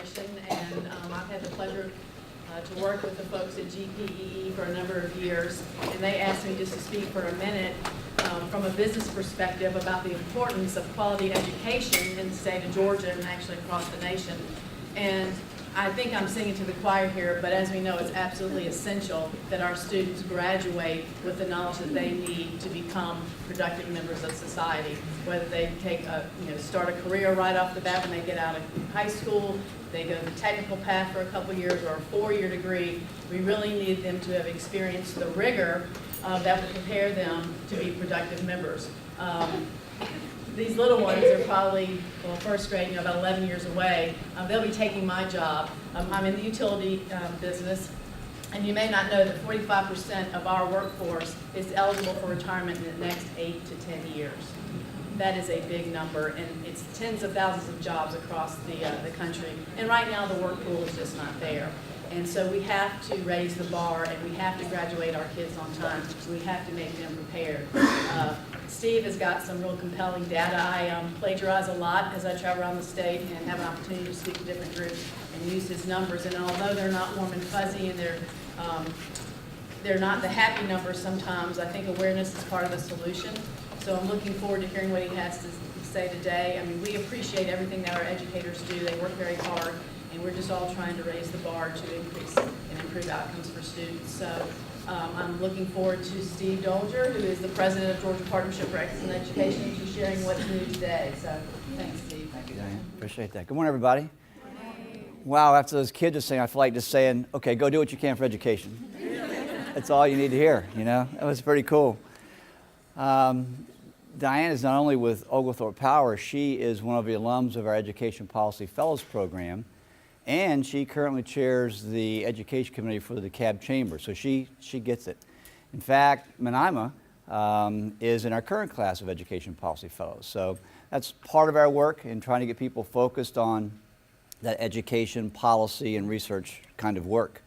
Corporation, and I've had the pleasure to work with the folks at GPEE for a number of years, and they asked me just to speak for a minute from a business perspective about the importance of quality education in the state of Georgia and actually across the nation. And I think I'm singing to the choir here, but as we know, it's absolutely essential that our students graduate with the knowledge that they need to become productive members of society. Whether they start a career right off the bat when they get out of high school, they go the technical path for a couple years, or a 4-year degree, we really need them to have experienced the rigor that will prepare them to be productive members. These little ones are probably, well, first grade, about 11 years away. They'll be taking my job. I'm in the utility business, and you may not know that 45% of our workforce is eligible for retirement in the next 8 to 10 years. That is a big number, and it's tens of thousands of jobs across the country. And right now, the work pool is just not there. And so we have to raise the bar, and we have to graduate our kids on time. So we have to make them prepared. Steve has got some real compelling data. I plagiarize a lot as I travel around the state and have an opportunity to speak to different groups and use his numbers. And although they're not warm and fuzzy and they're not the happy numbers sometimes, I think awareness is part of the solution. So I'm looking forward to hearing what he has to say today. I mean, we appreciate everything that our educators do. They work very hard, and we're just all trying to raise the bar to increase and improve outcomes for students. So I'm looking forward to Steve Dolger, who is the president of Georgia Partnership for Excellent Education, to sharing what's new today. So thanks, Steve. Thank you, Diane. Appreciate that. Good morning, everybody. Wow, after those kids are saying, I feel like just saying, okay, go do what you can for education. That's all you need to hear, you know? That was pretty cool. Diane is not only with Oglethorpe Power, she is one of the alums of our Education Policy Fellows Program, and she currently chairs the Education Committee for the DeKalb Chamber, so she gets it. In fact, Manaima is in our current class of Education Policy Fellows, so that's part of our work in trying to get people focused on that education, policy, and research kind of work.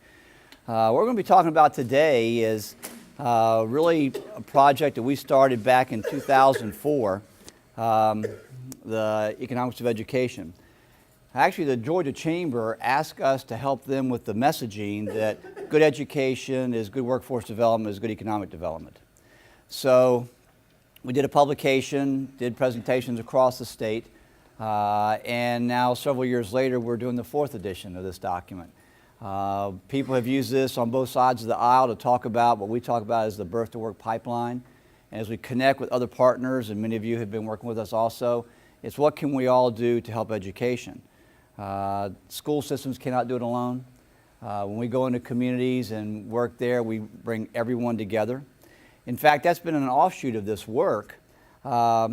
What we're going to be talking about today is really a project that we started back in 2004, the Economics of Education. Actually, the Georgia Chamber asked us to help them with the messaging that good education is good workforce development, is good economic development. So we did a publication, did presentations across the state, and now several years later we're doing the 4th edition of this document. People have used this on both sides of the aisle to talk about what we talk about as the birth to work pipeline. And as we connect with other partners, and many of you have been working with us also, it's what can we all do to help education. School systems cannot do it alone. When we go into communities and work there, we bring everyone together. In fact, that's been an offshoot of this work. As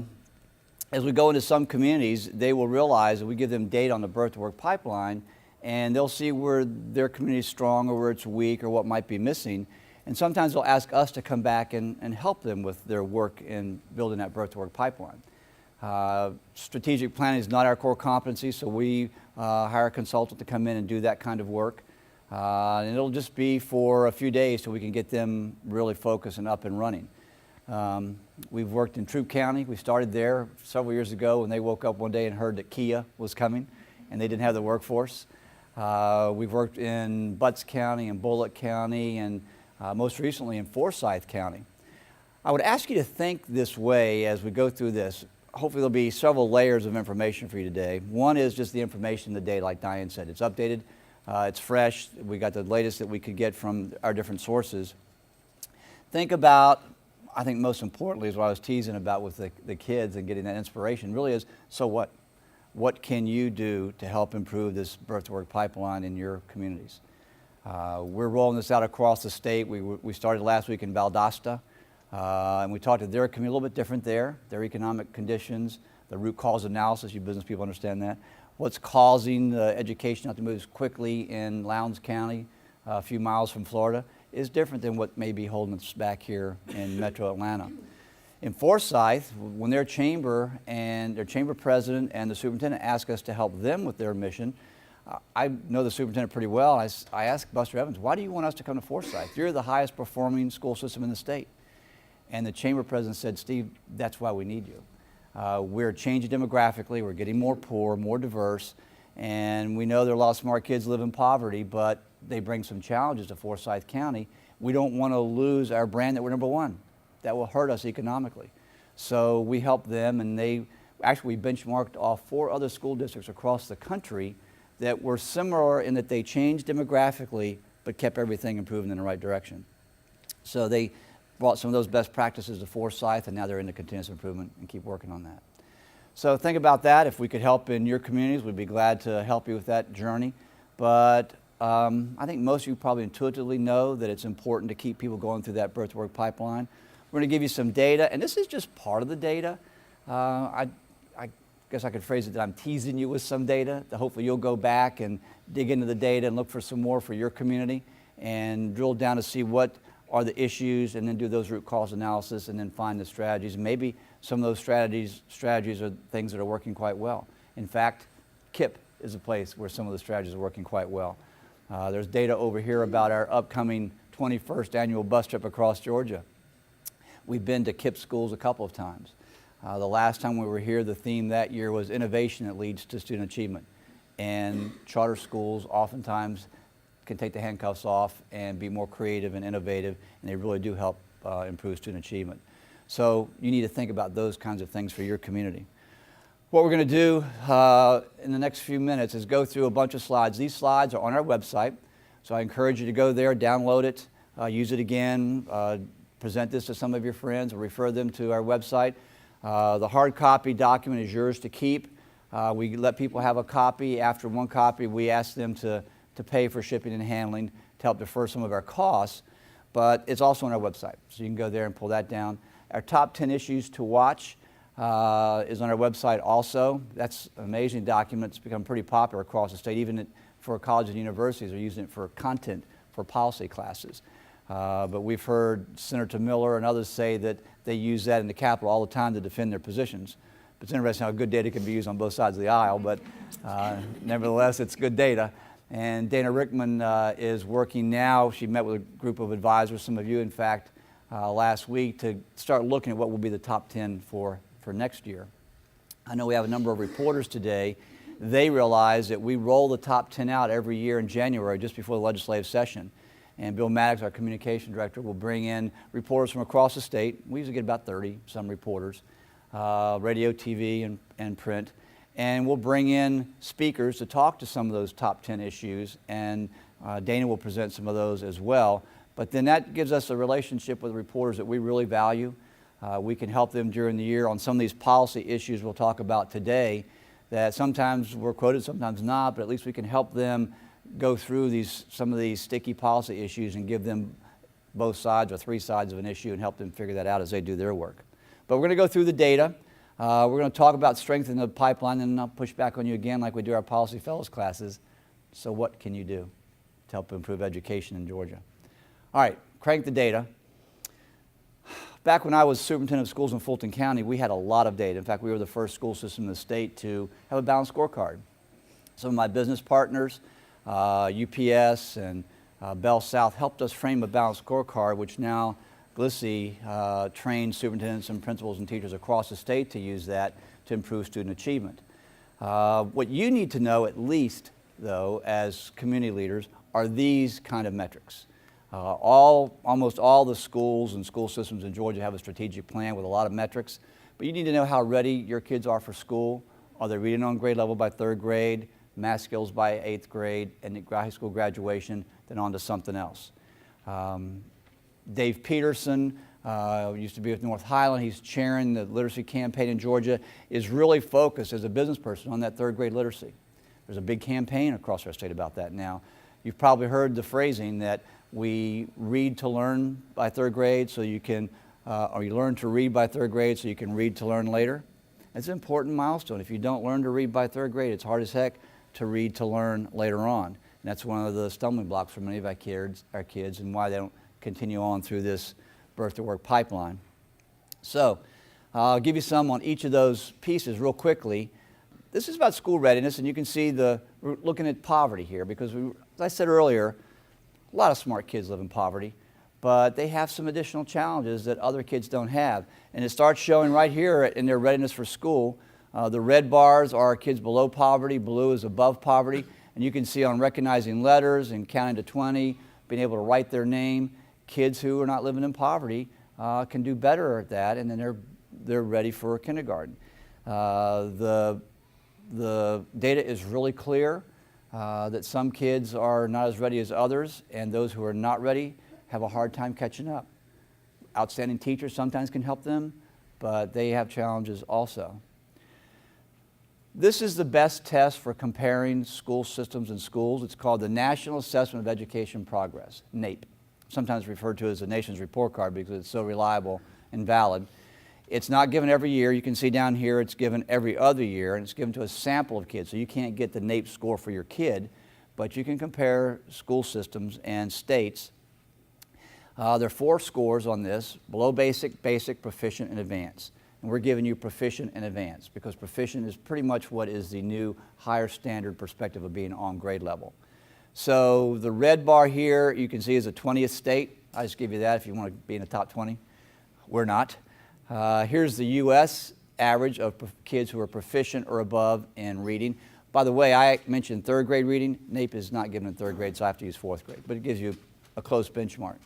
we go into some communities, they will realize that we give them data on the birth to work pipeline, and they'll see where their community is strong or where it's weak or what might be missing. And sometimes they'll ask us to come back and help them with their work in building that birth to work pipeline. Strategic planning is not our core competency, so we hire a consultant to come in and do that kind of work. And it'll just be for a few days so we can get them really focused and up and running. We've worked in Troup County. We started there several years ago when they woke up one day and heard that Kia was coming and they didn't have the workforce. We've worked in Butts County and Bullock County and most recently in Forsyth County. I would ask you to think this way as we go through this. Hopefully there'll be several layers of information for you today. One is just the information of the day, like Diane said. It's updated, it's fresh, we got the latest that we could get from our different sources. Think about, I think most importantly is what I was teasing about with the kids and getting that inspiration, really is, so what? What can you do to help improve this birth to work pipeline in your communities? We're rolling this out across the state. We started last week in Valdosta, and we talked to their community, a little bit different there, their economic conditions, the root cause analysis, you business people understand that. What's causing the education not to move as quickly in Lowndes County, a few miles from Florida, is different than what may be holding us back here in Metro Atlanta. In Forsyth, when their chamber and their chamber president and the superintendent asked us to help them with their mission, I know the superintendent pretty well. I asked Buster Evans, why do you want us to come to Forsyth? You're the highest performing school system in the state. And the chamber president said, Steve, that's why we need you. We're changing demographically, we're getting more poor, more diverse, And we know there are a lot of smart kids live in poverty, but they bring some challenges to Forsyth County. We don't want to lose our brand that we're number one. That will hurt us economically. So we help them, and we benchmarked off 4 other school districts across the country that were similar in that they changed demographically but kept everything improving in the right direction. So they brought some of those best practices to Forsyth, and now they're into continuous improvement and keep working on that. So think about that. If we could help in your communities, we'd be glad to help you with that journey. But I think most of you probably intuitively know that it's important to keep people going through that birth to work pipeline. We're going to give you some data, and this is just part of the data. I guess I could phrase it that I'm teasing you with some data, that hopefully you'll go back and dig into the data and look for some more for your community and drill down to see what are the issues, and then do those root cause analysis and then find the strategies. Maybe some of those strategies are things that are working quite well. In fact, KIPP is a place where some of the strategies are working quite well. There's data over here about our upcoming 21st annual bus trip across Georgia. We've been to KIPP schools a couple of times. The last time we were here, the theme that year was innovation that leads to student achievement. And charter schools oftentimes can take the handcuffs off and be more creative and innovative, and they really do help improve student achievement. So you need to think about those kinds of things for your community. What we're going to do in the next few minutes is go through a bunch of slides. These slides are on our website, so I encourage you to go there, download it, use it again, present this to some of your friends, or refer them to our website. The hard copy document is yours to keep. We let people have a copy. After one copy, we ask them to pay for shipping and handling to help defer some of our costs, but it's also on our website, so you can go there and pull that down. Our top 10 issues to watch is on our website also. That's an amazing document. It's become pretty popular across the state, even for colleges and universities are using it for content for policy classes. But we've heard Senator Miller and others say that they use that in the Capitol all the time to defend their positions. But it's interesting how good data can be used on both sides of the aisle, but nevertheless, it's good data. And Dana Rickman is working now. She met with a group of advisors, some of you, in fact, last week, to start looking at what will be the top 10 for next year. I know we have a number of reporters today. They realize that we roll the top 10 out every year in January, just before the legislative session. And Bill Maddox, our communication director, will bring in reporters from across the state. We usually get about 30, some reporters, radio, TV, and print. And we'll bring in speakers to talk to some of those top 10 issues, and Dana will present some of those as well. But then that gives us a relationship with reporters that we really value. We can help them during the year on some of these policy issues we'll talk about today that sometimes we're quoted, sometimes not, but at least we can help them go through some of these sticky policy issues and give them both sides or 3 sides of an issue and help them figure that out as they do their work. But we're going to go through the data. We're going to talk about strengthening the pipeline, and I'll push back on you again like we do our Policy Fellows classes. So what can you do to help improve education in Georgia? All right, crank the data. Back when I was superintendent of schools in Fulton County, we had a lot of data. In fact, we were the first school system in the state to have a balanced scorecard. Some of my business partners, UPS and Bell South, helped us frame a balanced scorecard, which now GLSSI trains superintendents and principals and teachers across the state to use that to improve student achievement. What you need to know, at least, though, as community leaders, are these kind of metrics. Almost all the schools and school systems in Georgia have a strategic plan with a lot of metrics, but you need to know how ready your kids are for school. Are they reading on grade level by 3rd grade, math skills by 8th grade, and at high school graduation, then on to something else. Dave Peterson, used to be with North Highland, he's chairing the literacy campaign in Georgia, is really focused as a business person on that 3rd grade literacy. There's a big campaign across our state about that now. You've probably heard the phrasing that we read to learn by 3rd grade so you can, or you learn to read by 3rd grade so you can read to learn later. It's an important milestone. If you don't learn to read by 3rd grade, it's hard as heck to read to learn later on. And that's one of the stumbling blocks for many of our kids and why they don't continue on through this birth to work pipeline. So I'll give you some on each of those pieces real quickly. This is about school readiness, and you can see we're looking at poverty here because, as I said earlier, a lot of smart kids live in poverty, but they have some additional challenges that other kids don't have. And it starts showing right here in their readiness for school. The red bars are kids below poverty, blue is above poverty, and you can see on recognizing letters and counting to 20, being able to write their name, kids who are not living in poverty can do better at that, and then they're ready for kindergarten. The data is really clear that some kids are not as ready as others, and those who are not ready have a hard time catching up. Outstanding teachers sometimes can help them, but they have challenges also. This is the best test for comparing school systems and schools. It's called the National Assessment of Education Progress, NAEP. Sometimes referred to as the nation's report card because it's so reliable and valid. It's not given every year. You can see down here it's given every other year, and it's given to a sample of kids. So you can't get the NAEP score for your kid, but you can compare school systems and states. There are 4 scores on this: below basic, basic, proficient, and advanced. And we're giving you proficient and advanced because proficient is pretty much what is the new higher standard perspective of being on grade level. So the red bar here you can see is the 20th state. I just give you that if you want to be in the top 20. We're not. Here's the U.S. average of kids who are proficient or above in reading. By the way, I mentioned 3rd grade reading. NAEP is not given in 3rd grade, so I have to use 4th grade, but it gives you a close benchmark.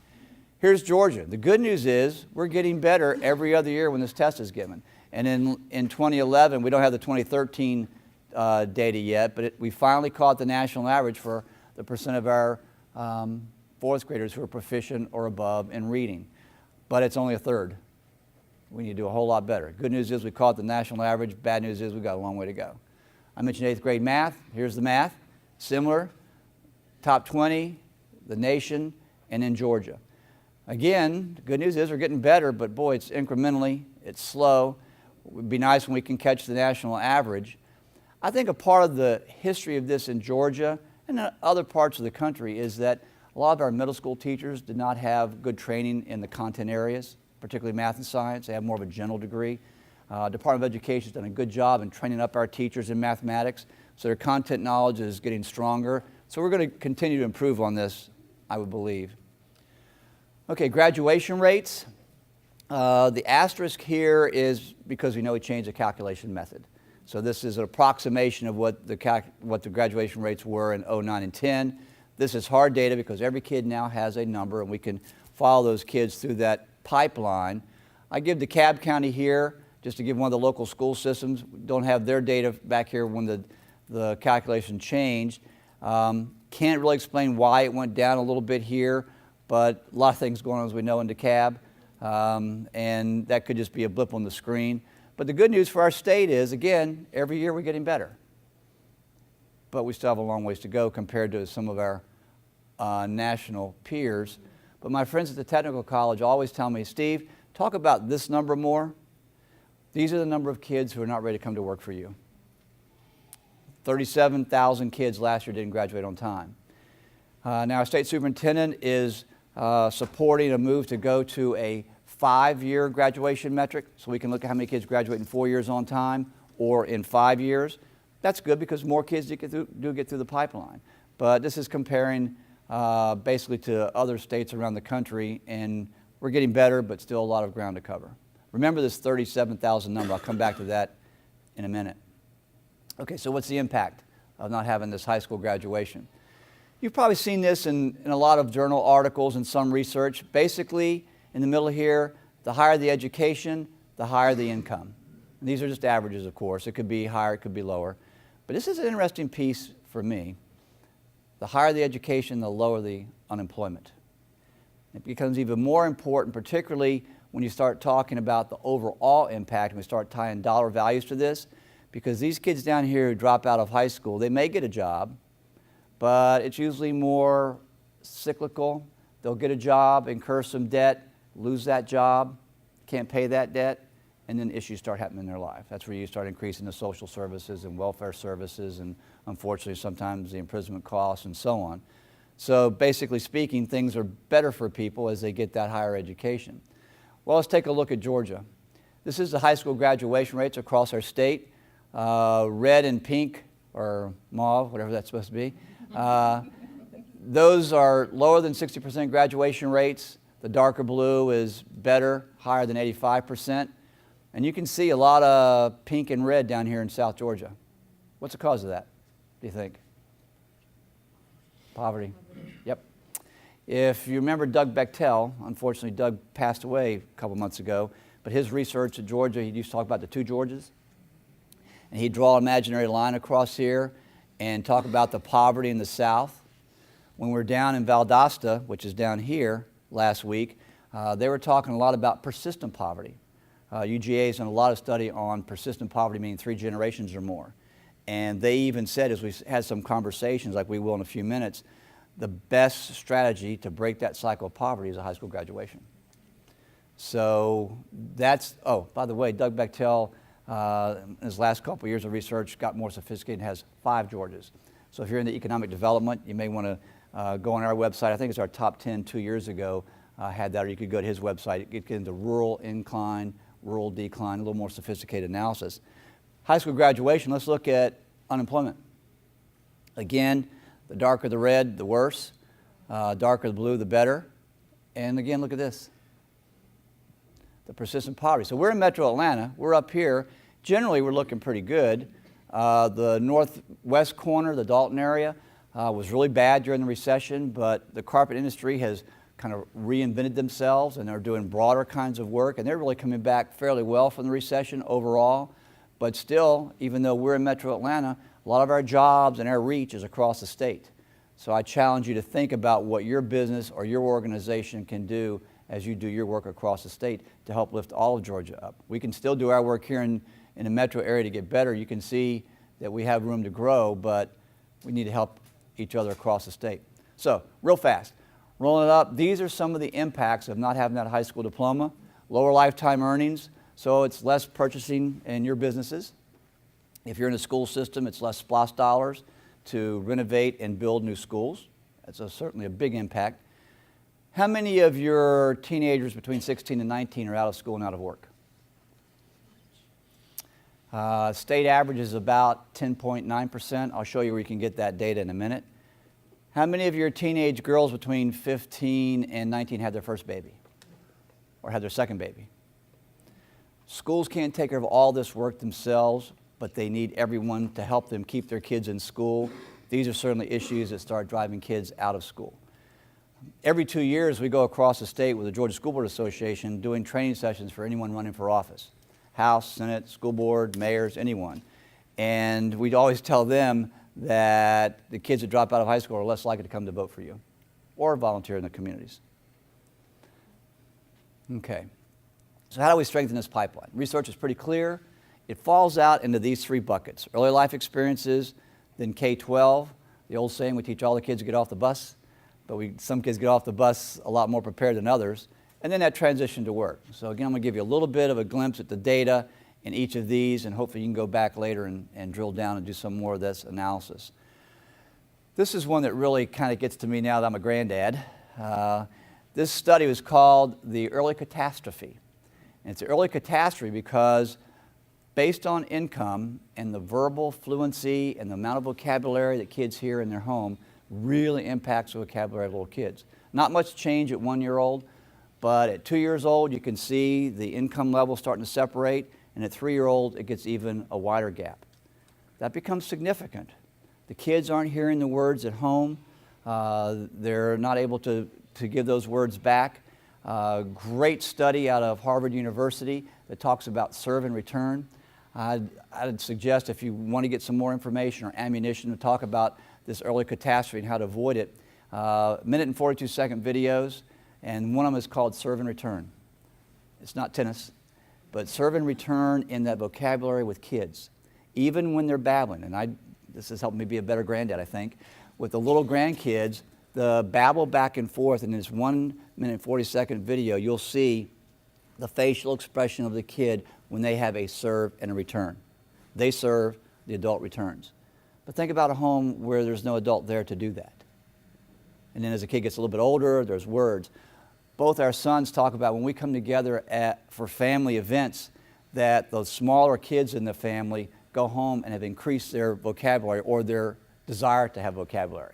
Here's Georgia. The good news is we're getting better every other year when this test is given. And in 2011, we don't have the 2013 data yet, but we finally caught the national average for the percent of our 4th graders who are proficient or above in reading. But it's only a third. We need to do a whole lot better. Good news is we caught the national average. Bad news is we've got a long way to go. I mentioned 8th grade math. Here's the math. Similar. Top 20, the nation, and in Georgia. Again, the good news is we're getting better, but boy, it's incrementally, it's slow. It would be nice when we can catch the national average. I think a part of the history of this in Georgia and in other parts of the country is that a lot of our middle school teachers did not have good training in the content areas, particularly math and science. They have more of a general degree. Department of Education has done a good job in training up our teachers in mathematics, so their content knowledge is getting stronger. So we're going to continue to improve on this, I would believe. Okay, graduation rates. The asterisk here is because we know we changed the calculation method. So this is an approximation of what the graduation rates were in 09 and 10. This is hard data because every kid now has a number, and we can follow those kids through that pipeline. I give DeKalb County here, just to give one of the local school systems. We don't have their data back here when the calculation changed. Can't really explain why it went down a little bit here, but a lot of things going on, as we know, in DeKalb, and that could just be a blip on the screen. But the good news for our state is, again, every year we're getting better. But we still have a long ways to go compared to some of our national peers. But my friends at the technical college always tell me, Steve, talk about this number more. These are the number of kids who are not ready to come to work for you. 37,000 kids last year didn't graduate on time. Now, our state superintendent is supporting a move to go to a 5-year graduation metric, so we can look at how many kids graduate in 4 years on time or in 5 years. That's good because more kids do get through the pipeline. But this is comparing basically to other states around the country, and we're getting better, but still a lot of ground to cover. Remember this 37,000 number. I'll come back to that in a minute. Okay, so what's the impact of not having this high school graduation? You've probably seen this in a lot of journal articles and some research. Basically, in the middle here, the higher the education, the higher the income. And these are just averages, of course. It could be higher, it could be lower. But this is an interesting piece for me. The higher the education, the lower the unemployment. It becomes even more important, particularly when you start talking about the overall impact and we start tying dollar values to this, because these kids down here who drop out of high school, they may get a job, but it's usually more cyclical. They'll get a job, incur some debt, lose that job, can't pay that debt, and then issues start happening in their life. That's where you start increasing the social services and welfare services and, unfortunately, sometimes the imprisonment costs and so on. So basically speaking, things are better for people as they get that higher education. Well, let's take a look at Georgia. This is the high school graduation rates across our state. Red and pink, or mauve, whatever that's supposed to be. Those are lower than 60% graduation rates. The darker blue is better, higher than 85%. And you can see a lot of pink and red down here in South Georgia. What's the cause of that, do you think? Poverty. Yep. If you remember Doug Bechtel, unfortunately Doug passed away a couple months ago, but his research at Georgia, he used to talk about the two Georgias. And he'd draw an imaginary line across here and talk about the poverty in the South. When we were down in Valdosta, which is down here last week, they were talking a lot about persistent poverty. UGA has done a lot of study on persistent poverty, meaning 3 generations or more. And they even said, as we had some conversations like we will in a few minutes, the best strategy to break that cycle of poverty is a high school graduation. So that's, oh, by the way, Doug Bechtel, in his last couple of years of research, got more sophisticated and has 5 Georgias. So if you're into economic development, you may want to go on our website. I think it's our top 10 2 years ago had that, or you could go to his website. Get into rural incline, rural decline, a little more sophisticated analysis. High school graduation, let's look at unemployment. Again, the darker the red, the worse. Darker the blue, the better. And again, look at this. The persistent poverty. So we're in Metro Atlanta. We're up here. Generally, we're looking pretty good. The northwest corner, the Dalton area, was really bad during the recession, but the carpet industry has kind of reinvented themselves, and they're doing broader kinds of work, and they're really coming back fairly well from the recession overall. But still, even though we're in Metro Atlanta, a lot of our jobs and our reach is across the state. So I challenge you to think about what your business or your organization can do as you do your work across the state to help lift all of Georgia up. We can still do our work here in the metro area to get better. You can see that we have room to grow, but we need to help each other across the state. So, real fast, rolling it up, these are some of the impacts of not having that high school diploma. Lower lifetime earnings, so it's less purchasing in your businesses. If you're in a school system, it's less SPLOST dollars to renovate and build new schools. That's certainly a big impact. How many of your teenagers between 16 and 19 are out of school and out of work? State average is about 10.9%. I'll show you where you can get that data in a minute. How many of your teenage girls between 15 and 19 had their first baby or had their second baby? Schools can't take care of all this work themselves, but they need everyone to help them keep their kids in school. These are certainly issues that start driving kids out of school. Every 2 years, we go across the state with the Georgia School Board Association doing training sessions for anyone running for office. House, Senate, school board, mayors, anyone. And we'd always tell them that the kids that drop out of high school are less likely to come to vote for you or volunteer in the communities. Okay. So how do we strengthen this pipeline? Research is pretty clear. It falls out into these 3 buckets. Early life experiences, then K-12. The old saying, we teach all the kids to get off the bus, but some kids get off the bus a lot more prepared than others. And then that transition to work. So again, I'm going to give you a little bit of a glimpse at the data in each of these, and hopefully you can go back later and drill down and do some more of this analysis. This is one that really kind of gets to me now that I'm a granddad. This study was called the early catastrophe. And it's an early catastrophe because based on income and the verbal fluency and the amount of vocabulary that kids hear in their home really impacts the vocabulary of little kids. Not much change at 1 year old, but at 2 years old you can see the income level starting to separate, and at 3 year old it gets even a wider gap. That becomes significant. The kids aren't hearing the words at home. They're not able to give those words back. Great study out of Harvard University that talks about serve and return. I'd suggest if you want to get some more information or ammunition to talk about this early catastrophe and how to avoid it, minute and 42-second videos, and one of them is called Serve and Return. It's not tennis, but serve and return in that vocabulary with kids, even when they're babbling. And this has helped me be a better granddad, I think. With the little grandkids, the babble back and forth in this 1 minute 40-second video, you'll see the facial expression of the kid when they have a serve and a return. They serve, the adult returns. But think about a home where there's no adult there to do that. And then as the kid gets a little bit older, there's words. Both our sons talk about when we come together for family events that those smaller kids in the family go home and have increased their vocabulary or their desire to have vocabulary.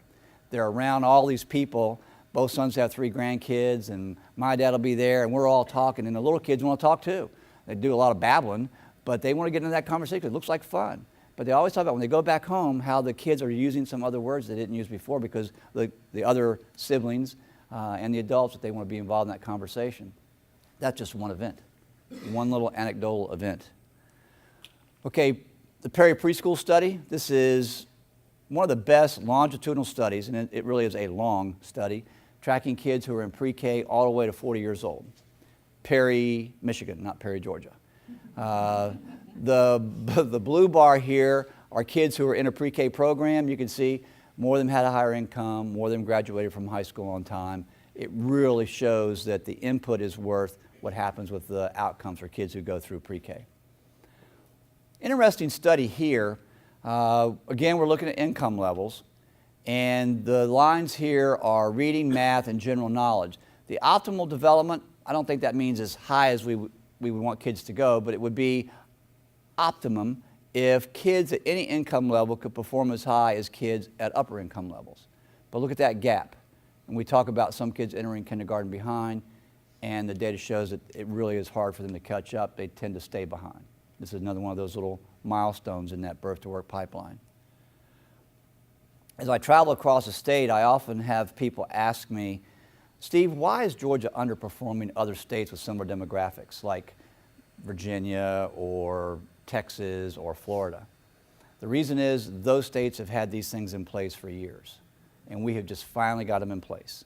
They're around all these people. Both sons have 3 grandkids, and my dad will be there, and we're all talking, and the little kids want to talk too. They do a lot of babbling, but they want to get into that conversation. It looks like fun. But they always talk about when they go back home how the kids are using some other words they didn't use before because the other siblings and the adults that they want to be involved in that conversation. That's just one event, one little anecdotal event. Okay, the Perry Preschool Study. This is one of the best longitudinal studies, and it really is a long study, tracking kids who are in pre-K all the way to 40 years old. Perry, Michigan, not Perry, Georgia. The blue bar here are kids who are in a pre-K program. You can see more of them had a higher income, more of them graduated from high school on time. It really shows that the input is worth what happens with the outcomes for kids who go through pre-K. Interesting study here. Again, we're looking at income levels, and the lines here are reading, math, and general knowledge. The optimal development, I don't think that means as high as we would want kids to go, but it would be optimum if kids at any income level could perform as high as kids at upper income levels. But look at that gap. And we talk about some kids entering kindergarten behind, and the data shows that it really is hard for them to catch up. They tend to stay behind. This is another one of those little milestones in that birth to work pipeline. As I travel across the state, I often have people ask me, Steve, why is Georgia underperforming other states with similar demographics like Virginia or Texas or Florida? The reason is those states have had these things in place for years, and we have just finally got them in place.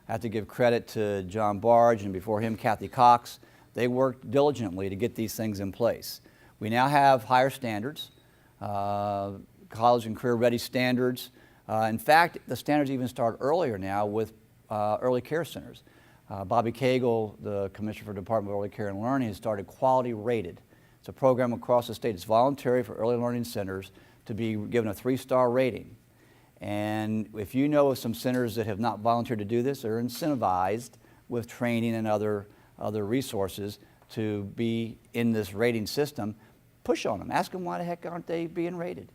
I have to give credit to John Barge and before him Kathy Cox. They worked diligently to get these things in place. We now have higher standards, college and career ready standards. In fact, the standards even start earlier now with early care centers. Bobby Cagle, the Commissioner for the Department of Early Care and Learning, has started Quality Rated. It's a program across the state. It's voluntary for early learning centers to be given a 3-star rating. And if you know of some centers that have not volunteered to do this, they're incentivized with training and other resources to be in this rating system. Push on them. Ask them why the heck aren't they being rated?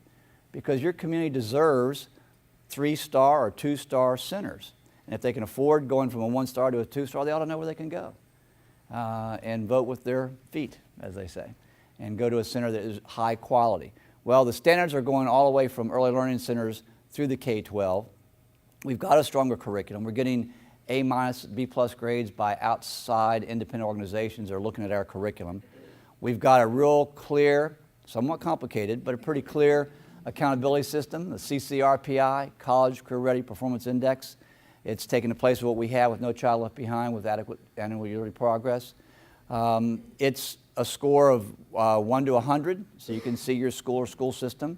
Because your community deserves 3-star or 2-star centers. And if they can afford going from a 1-star to a 2-star, they ought to know where they can go and vote with their feet, as they say, and go to a center that is high quality. Well, the standards are going all the way from early learning centers through the K-12. We've got a stronger curriculum. We're getting A-, B+ grades by outside independent organizations that are looking at our curriculum. We've got a real clear, somewhat complicated, but a pretty clear accountability system, the CCRPI, College Career Ready Performance Index. It's taken the place of what we have with No Child Left Behind with adequate annual yearly progress. It's a score of 1 to 100, so you can see your school or school system.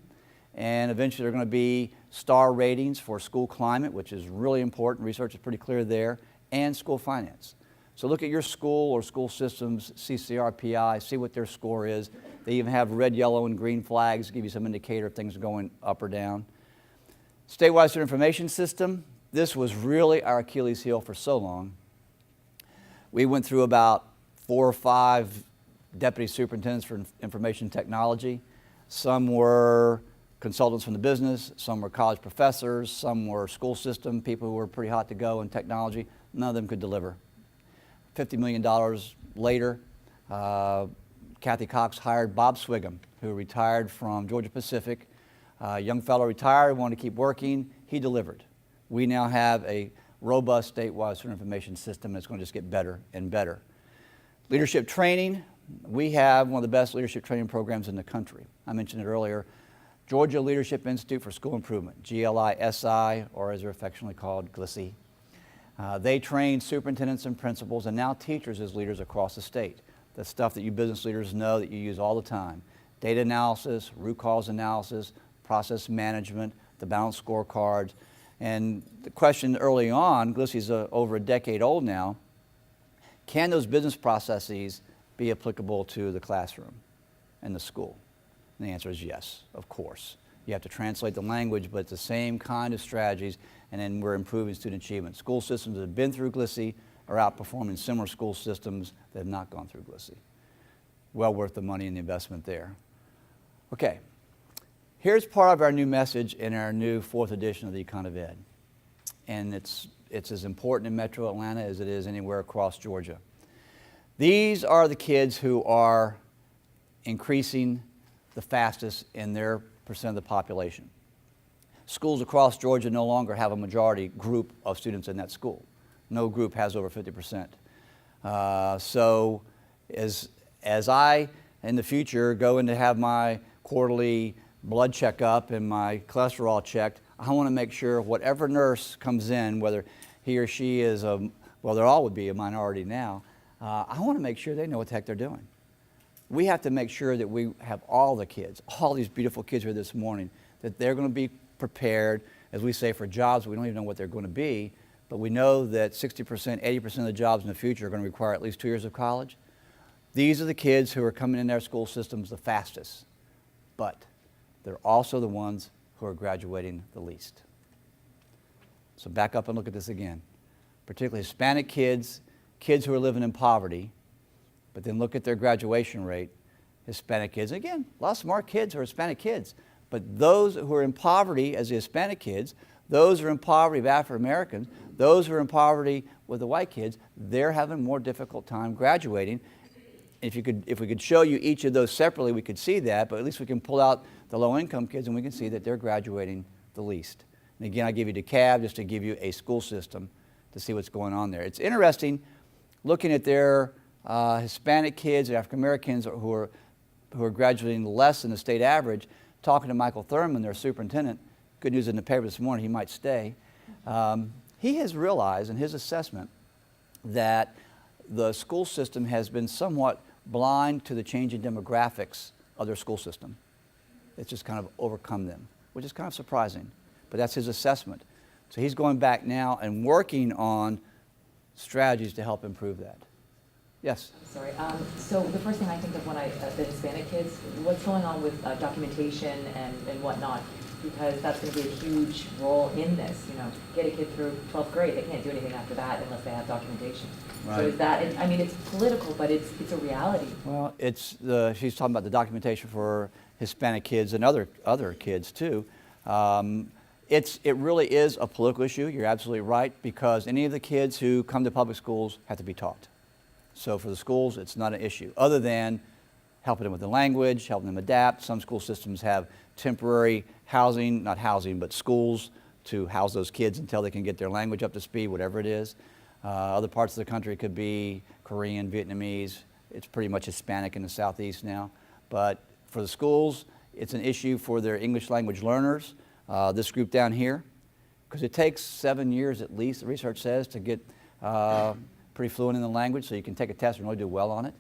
And eventually there are going to be star ratings for school climate, which is really important. Research is pretty clear there, and school finance. So look at your school or school system's CCRPI, see what their score is. They even have red, yellow, and green flags to give you some indicator if things are going up or down. Statewide Student Information System. This was really our Achilles heel for so long. We went through about 4 or 5 deputy superintendents for information technology. Some were consultants from the business, some were college professors, some were school system people who were pretty hot to go in technology. None of them could deliver. $50 million later, Kathy Cox hired Bob Swigum, who retired from Georgia Pacific. Young fellow retired, wanted to keep working. He delivered. We now have a robust statewide student information system that's going to just get better and better. Leadership training. We have one of the best leadership training programs in the country. I mentioned it earlier. Georgia Leadership Institute for School Improvement, GLISI, or as they're affectionately called, GLISI. They train superintendents and principals and now teachers as leaders across the state. The stuff that you business leaders know that you use all the time. Data analysis, root cause analysis, process management, the balanced scorecards. And the question early on, GLISI is over a decade old now, can those business processes be applicable to the classroom and the school? And the answer is yes, of course. You have to translate the language, but it's the same kind of strategies, and then we're improving student achievement. School systems that have been through GLISI are outperforming similar school systems that have not gone through GLISI. Well worth the money and the investment there. Okay, here's part of our new message in our new 4th edition of the Econ of Ed. And it's as important in Metro Atlanta as it is anywhere across Georgia. These are the kids who are increasing the fastest in their percent of the population. Schools across Georgia no longer have a majority group of students in that school. No group has over 50%. So as I, in the future, go in to have my quarterly blood checkup and my cholesterol checked, I want to make sure whatever nurse comes in, whether he or she is well, they all would be a minority now, I want to make sure they know what the heck they're doing. We have to make sure that we have all the kids, all these beautiful kids here this morning, that they're going to be prepared, as we say, for jobs. We don't even know what they're going to be, but we know that 60%, 80% of the jobs in the future are going to require at least 2 years of college. These are the kids who are coming in their school systems the fastest, but they're also the ones who are graduating the least. So back up and look at this again. Particularly Hispanic kids, kids who are living in poverty, but then look at their graduation rate. Hispanic kids, again, a lot of smart kids are Hispanic kids, but those who are in poverty as the Hispanic kids, those who are in poverty of African Americans, those who are in poverty with the white kids, they're having more difficult time graduating. If we could show you each of those separately, we could see that, but at least we can pull out the low-income kids and we can see that they're graduating the least. And again, I give you DeKalb just to give you a school system to see what's going on there. It's interesting looking at their Hispanic kids, African Americans who are graduating less than the state average. Talking to Michael Thurman, their superintendent, good news in the paper this morning, he might stay. He has realized in his assessment that the school system has been somewhat blind to the changing demographics of their school system. It's just kind of overcome them, which is kind of surprising, but that's his assessment. So he's going back now and working on strategies to help improve that. Yes? Sorry. So the first thing I think of when the Hispanic kids, what's going on with documentation and whatnot, because that's going to be a huge role in this. You know, get a kid through 12th grade, they can't do anything after that unless they have documentation. Right. So is that, and, I mean, it's political, but it's a reality. Well, she's talking about the documentation for Hispanic kids and other kids too. It really is a political issue. You're absolutely right, because any of the kids who come to public schools have to be taught. So for the schools, it's not an issue, other than helping them with the language, helping them adapt. Some school systems have temporary housing, not housing, but schools to house those kids until they can get their language up to speed, whatever it is. Other parts of the country could be Korean, Vietnamese. It's pretty much Hispanic in the Southeast now. But for the schools, it's an issue for their English language learners, this group down here, because it takes 7 years at least, the research says, to get pretty fluent in the language, so you can take a test and really do well on it.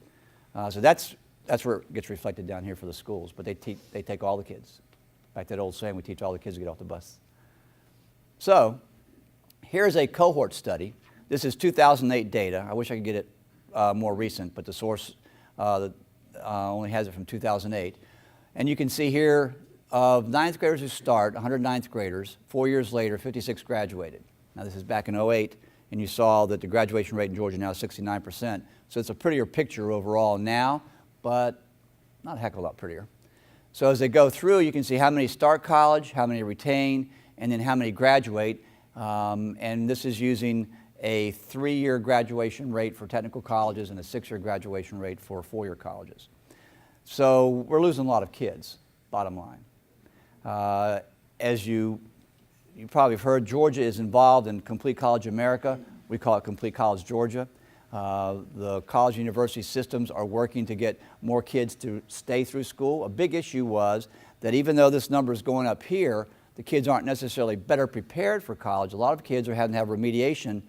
So that's where it gets reflected down here for the schools, but they take all the kids. Like that old saying, we teach all the kids to get off the bus. So here's a cohort study. This is 2008 data. I wish I could get it more recent, but the source only has it from 2008. And you can see here of 9th graders who start, 100 9th graders, 4 years later, 56 graduated. Now this is back in 08, and you saw that the graduation rate in Georgia now is 69%. So it's a prettier picture overall now, but not a heck of a lot prettier. So as they go through, you can see how many start college, how many retain, and then how many graduate. And this is using a 3-year graduation rate for technical colleges and a 6-year graduation rate for 4-year colleges. So we're losing a lot of kids, bottom line. As you probably have heard, Georgia is involved in Complete College America. We call it Complete College Georgia. The college and university systems are working to get more kids to stay through school. A big issue was that even though this number is going up here, the kids aren't necessarily better prepared for college. A lot of kids are having to have remediation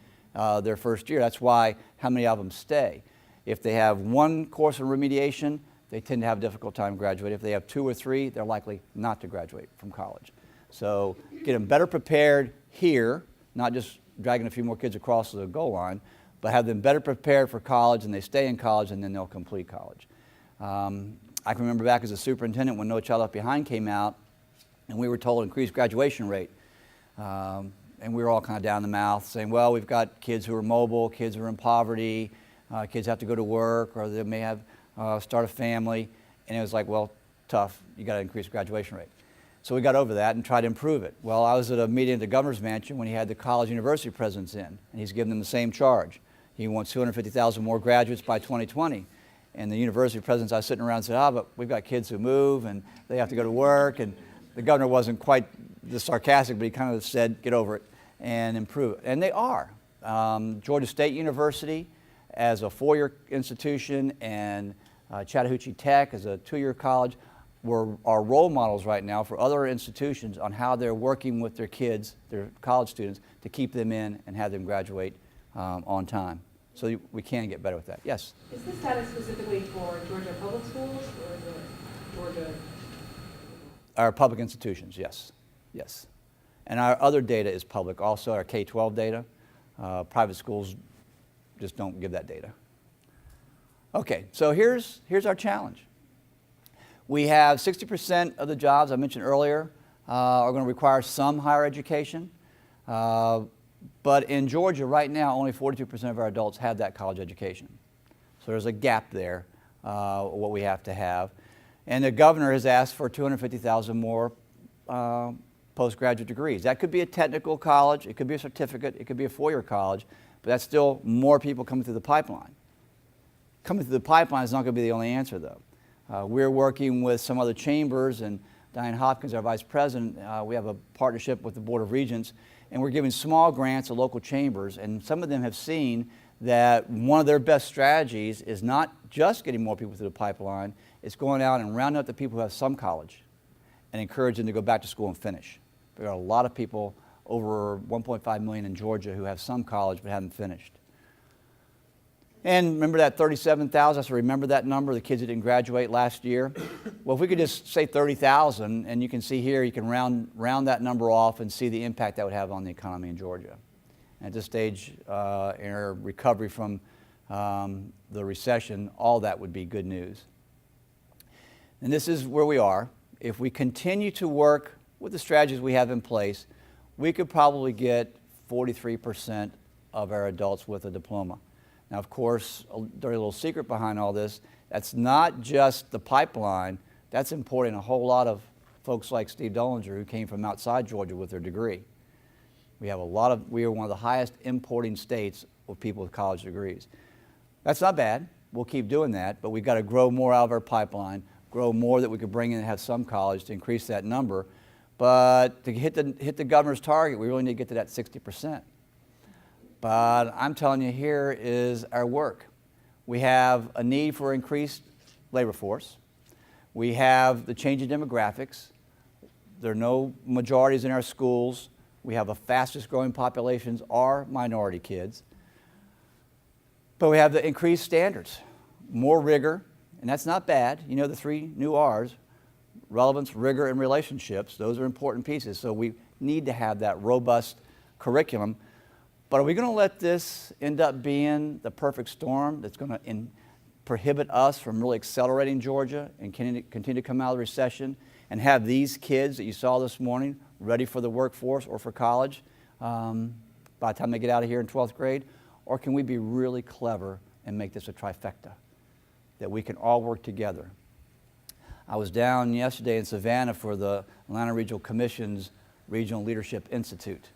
their first year. That's why how many of them stay. If they have one course of remediation, they tend to have a difficult time graduating. If they have 2 or 3, they're likely not to graduate from college. So get them better prepared here, not just dragging a few more kids across the goal line, but have them better prepared for college, and they stay in college, and then they'll complete college. I can remember back as a superintendent when No Child Left Behind came out, and we were told increased graduation rate. And we were all kind of down the mouth saying, well, we've got kids who are mobile, kids who are in poverty, kids have to go to work, or they may have start a family. And it was like, well, tough, you got to increase graduation rate. So we got over that and tried to improve it. Well, I was at a meeting at the governor's mansion when he had the college university presidents in, and he's giving them the same charge. He wants 250,000 more graduates by 2020. And the university presidents I was sitting around and said, but we've got kids who move and they have to go to work. And the governor wasn't quite this sarcastic, but he kind of said, get over it and improve it. And they are. Georgia State University as a four-year institution and Chattahoochee Tech as a two-year college are role models right now for other institutions on how they're working with their kids, their college students, to keep them in and have them graduate on time. So we can get better with that. Yes? Is this data specifically for Georgia public schools or is it Georgia? Our public institutions, yes. Yes. And our other data is public, also our K-12 data. Private schools just don't give that data. Okay, so here's our challenge. We have 60% of the jobs I mentioned earlier are going to require some higher education. But in Georgia right now, only 42% of our adults have that college education. So there's a gap there, what we have to have. And the governor has asked for 250,000 more postgraduate degrees. That could be a technical college, it could be a certificate, it could be a four-year college, but that's still more people coming through the pipeline. Coming through the pipeline is not going to be the only answer, though. We're working with some other chambers, and Diane Hopkins, our vice president, we have a partnership with the Board of Regents, and we're giving small grants to local chambers, and some of them have seen that one of their best strategies is not just getting more people through the pipeline, it's going out and rounding up the people who have some college and encourage them to go back to school and finish. There are a lot of people, over 1.5 million in Georgia, who have some college but haven't finished. And remember that 37,000, so remember that number, the kids that didn't graduate last year? Well, if we could just say 30,000, and you can see here, you can round that number off and see the impact that would have on the economy in Georgia. And at this stage, in our recovery from the recession, all that would be good news. And this is where we are. If we continue to work with the strategies we have in place, we could probably get 43% of our adults with a diploma. Now, of course, a dirty little secret behind all this, that's not just the pipeline, that's importing a whole lot of folks like Steve Dollinger who came from outside Georgia with their degree. We are one of the highest importing states with people with college degrees. That's not bad, we'll keep doing that, but we've got to grow more out of our pipeline, grow more that we could bring in and have some college to increase that number. But to hit the governor's target, we really need to get to that 60%. But I'm telling you, here is our work. We have a need for increased labor force. We have the changing demographics. There are no majorities in our schools. We have the fastest growing populations are minority kids. But we have the increased standards, more rigor, and that's not bad. You know the three new R's, relevance, rigor, and relationships. Those are important pieces. So we need to have that robust curriculum. But are we going to let this end up being the perfect storm that's going to prohibit us from really accelerating Georgia and continue to come out of the recession and have these kids that you saw this morning ready for the workforce or for college by the time they get out of here in 12th grade? Or can we be really clever and make this a trifecta, that we can all work together? I was down yesterday in Savannah for the Atlanta Regional Commission's Regional Leadership Institute.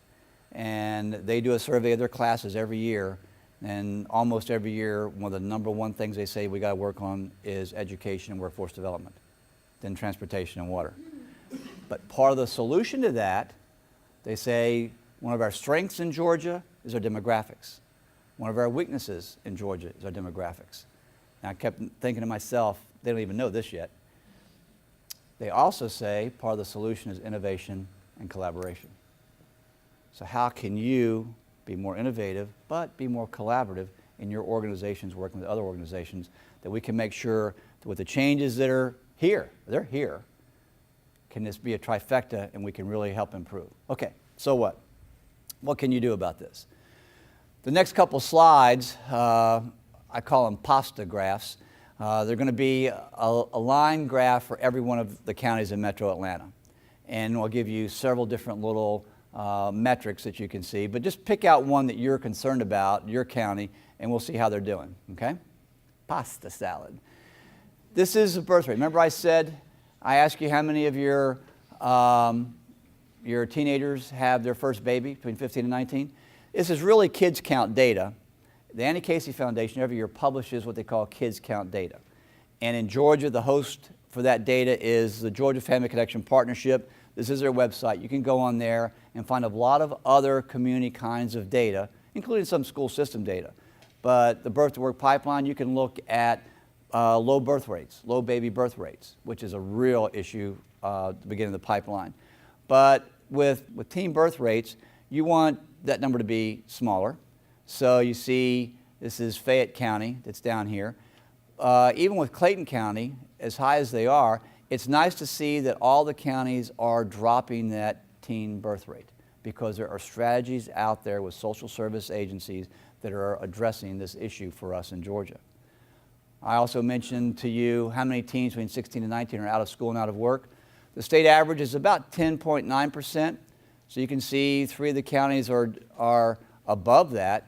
And they do a survey of their classes every year, and almost every year, one of the number one things they say we got to work on is education and workforce development, then transportation and water. But part of the solution to that, they say one of our strengths in Georgia is our demographics. One of our weaknesses in Georgia is our demographics. And I kept thinking to myself, they don't even know this yet. They also say part of the solution is innovation and collaboration. So how can you be more innovative, but be more collaborative in your organizations, working with other organizations, that we can make sure that with the changes that are here, they're here, can this be a trifecta and we can really help improve? Okay, so what? What can you do about this? The next couple slides, I call them pasta graphs. They're going to be a line graph for every one of the counties in Metro Atlanta. And I'll give you several different little metrics that you can see, but just pick out one that you're concerned about, your county, and we'll see how they're doing, okay? Pasta salad. This is a birth rate. Remember I asked you how many of your teenagers have their first baby between 15 and 19? This is really kids count data. The Annie Casey Foundation every year publishes what they call Kids Count data. And in Georgia, the host for that data is the Georgia Family Connection Partnership. This is their website. You can go on there and find a lot of other community kinds of data, including some school system data. But the birth to work pipeline, you can look at low birth rates, low baby birth rates, which is a real issue at the beginning of the pipeline. But with teen birth rates, you want that number to be smaller. So you see, this is Fayette County that's down here. Even with Clayton County, as high as they are, it's nice to see that all the counties are dropping that teen birth rate, because there are strategies out there with social service agencies that are addressing this issue for us in Georgia. I also mentioned to you how many teens between 16 and 19 are out of school and out of work. The state average is about 10.9%. So you can see 3 of the counties are above that.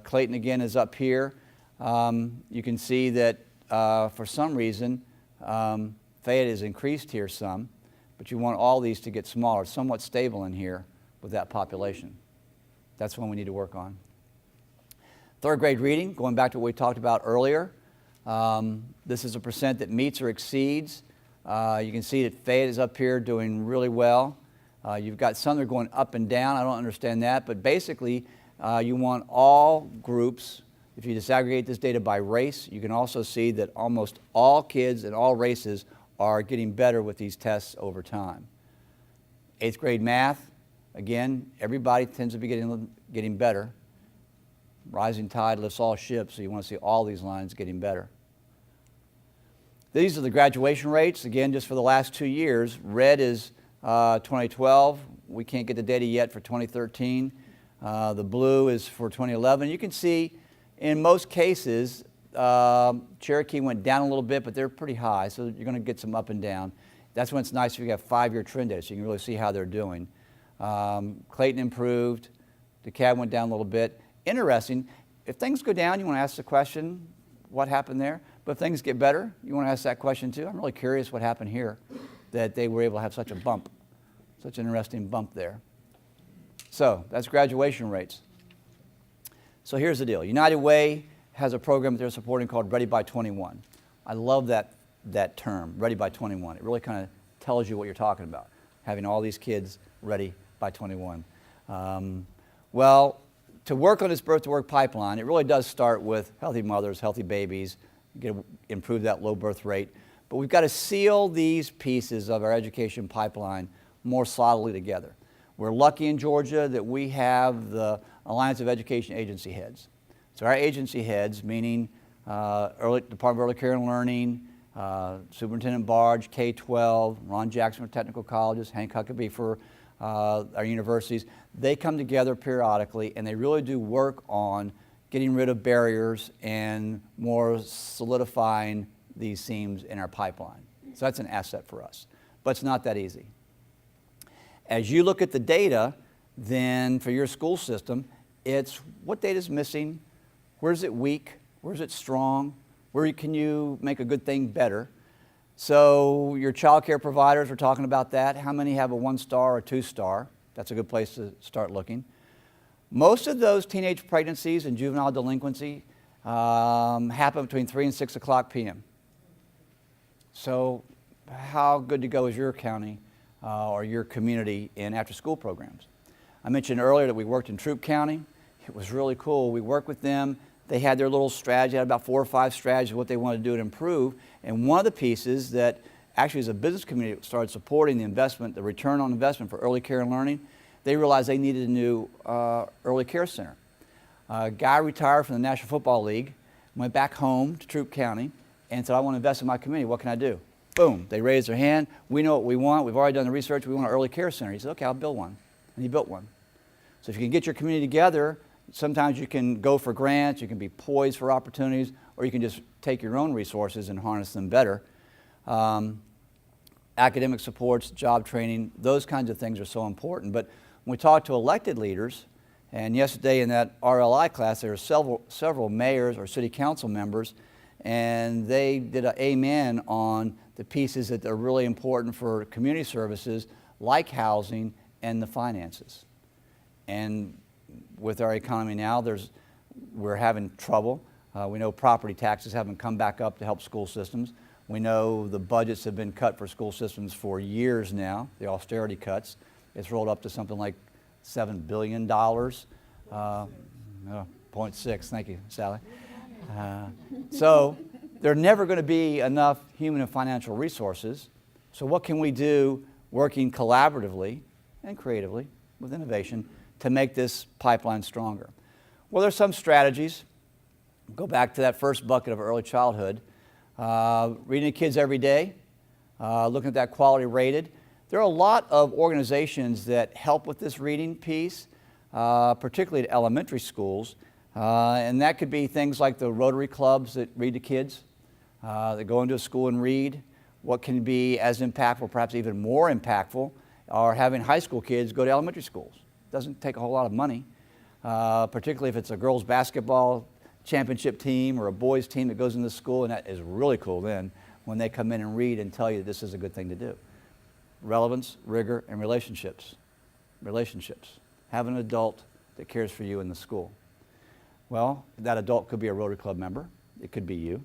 Clayton again is up here. You can see that for some reason Fayette is increased here some, but you want all these to get smaller, somewhat stable in here with that population. That's one we need to work on. Third grade reading, going back to what we talked about earlier. This is a percent that meets or exceeds. You can see that Fayette is up here doing really well. You've got some that are going up and down. I don't understand that, but basically you want all groups. If you disaggregate this data by race, you can also see that almost all kids and all races are getting better with these tests over time. 8th grade math, again, everybody tends to be getting better. Rising tide lifts all ships, so you want to see all these lines getting better. These are the graduation rates, again, just for the last 2 years. Red is 2012. We can't get the data yet for 2013. The blue is for 2011. You can see in most cases, Cherokee went down a little bit, but they're pretty high, so you're going to get some up and down. That's when it's nice if you have 5-year trend data, so you can really see how they're doing. Clayton improved. DeKalb went down a little bit. Interesting, if things go down, you want to ask the question, what happened there? But if things get better, you want to ask that question too. I'm really curious what happened here, that they were able to have such a bump, such an interesting bump there. So that's graduation rates. So here's the deal. United Way has a program that they're supporting called Ready by 21. I love that term, Ready by 21. It really kind of tells you what you're talking about, having all these kids ready by 21. Well, to work on this birth to work pipeline, it really does start with healthy mothers, healthy babies, improve that low birth rate. But we've got to seal these pieces of our education pipeline more solidly together. We're lucky in Georgia that we have the Alliance of Education Agency Heads. So our agency heads, meaning Department of Early Care and Learning, Superintendent Barge, K-12, Ron Jackson for technical colleges, Hank Huckabee for our universities, they come together periodically and they really do work on getting rid of barriers and more solidifying these seams in our pipeline. So that's an asset for us, but it's not that easy. As you look at the data, then for your school system, it's what data is missing, where's it weak, where's it strong, where can you make a good thing better. So your child care providers, we're talking about that. How many have a 1-star or 2-star? That's a good place to start looking. Most of those teenage pregnancies and juvenile delinquency happen between 3 and 6 o'clock p.m. So how good to go is your county or your community in after-school programs? I mentioned earlier that we worked in Troup County. It was really cool. We worked with them. They had their little strategy, had about 4 or 5 strategies of what they wanted to do to improve. And one of the pieces that actually as a business community started supporting the investment, the return on investment for early care and learning, they realized they needed a new early care center. A guy retired from the National Football League, went back home to Troup County and said, I want to invest in my community. What can I do? Boom, they raised their hand. We know what we want. We've already done the research. We want an early care center. He said, okay, I'll build one. And he built one. So if you can get your community together, sometimes you can go for grants, you can be poised for opportunities, or you can just take your own resources and harness them better. Academic supports, job training, those kinds of things are so important. But when we talk to elected leaders, and yesterday in that RLI class there were several mayors or city council members, and they did an amen on the pieces that are really important for community services like housing and the finances. And with our economy now, we're having trouble. We know property taxes haven't come back up to help school systems. We know the budgets have been cut for school systems for years now, the austerity cuts. It's rolled up to something like $7 billion. 0.6, thank you, Sally. So there are never going to be enough human and financial resources. So what can we do working collaboratively and creatively with innovation to make this pipeline stronger? Well, there's some strategies. Go back to that first bucket of early childhood. Reading to kids every day, looking at that quality rated. There are a lot of organizations that help with this reading piece, particularly at elementary schools. And that could be things like the Rotary clubs that read to kids, that go into a school and read. What can be as impactful, perhaps even more impactful, are having high school kids go to elementary schools. Doesn't take a whole lot of money, particularly if it's a girls' basketball championship team or a boys' team that goes into school, and that is really cool then when they come in and read and tell you this is a good thing to do. Relevance, rigor, and relationships. Relationships. Have an adult that cares for you in the school. Well, that adult could be a Rotary Club member. It could be you.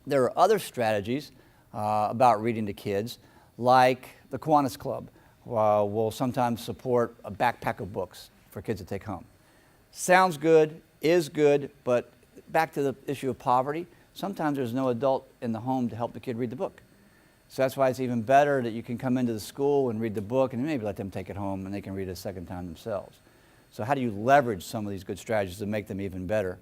There are other strategies about reading to kids, like the Kiwanis Club will sometimes support a backpack of books for kids to take home. Sounds good, is good, but back to the issue of poverty, sometimes there's no adult in the home to help the kid read the book. So that's why it's even better that you can come into the school and read the book and maybe let them take it home and they can read it a second time themselves. So how do you leverage some of these good strategies to make them even better?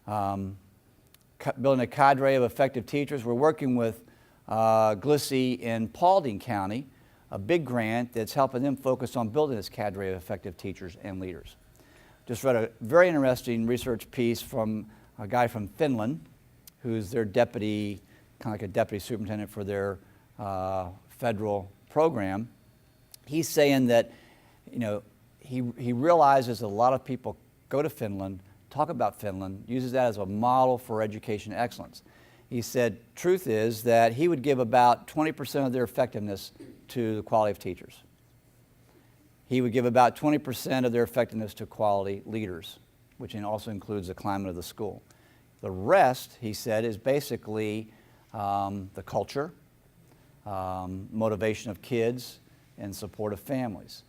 Building a cadre of effective teachers. We're working with GLSSI in Paulding County, a big grant that's helping them focus on building this cadre of effective teachers and leaders. Just read a very interesting research piece from a guy from Finland, who's their deputy, kind of like a deputy superintendent for their federal program. He's saying that, he realizes that a lot of people go to Finland, talk about Finland, uses that as a model for education excellence. He said, truth is that he would give about 20% of their effectiveness to the quality of teachers. He would give about 20% of their effectiveness to quality leaders, which also includes the climate of the school. The rest, he said, is basically the culture, motivation of kids, and support of families.